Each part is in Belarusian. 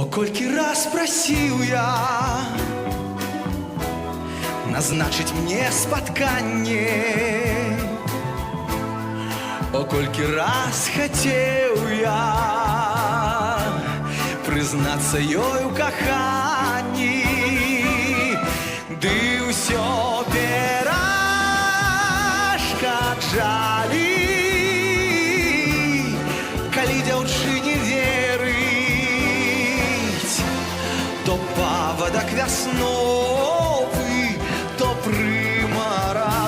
колькі раз прасіў я назначыць мне спатканне, о колькі раз хацеў я прызнацца ёй у каханні, ды ўсё перашкаджалі, калі дзяўчыне верыць, то павадак вясновы, то прымаразак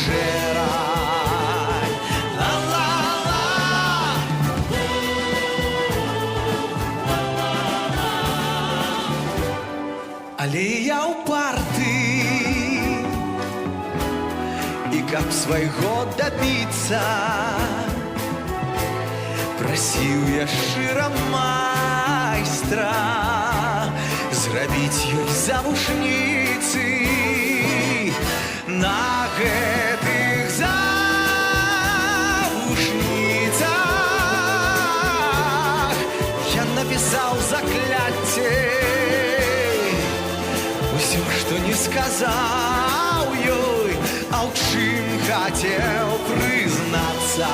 жэрань. Але я ўпарты, і каб свайго дабіцца, прасіў я шчыра майстра зрабіць ёй завушніцы. На гэтых завушніцах я напісаў закляцце, усё, што не сказаў ёй, а ў чым хацеў прызнацца.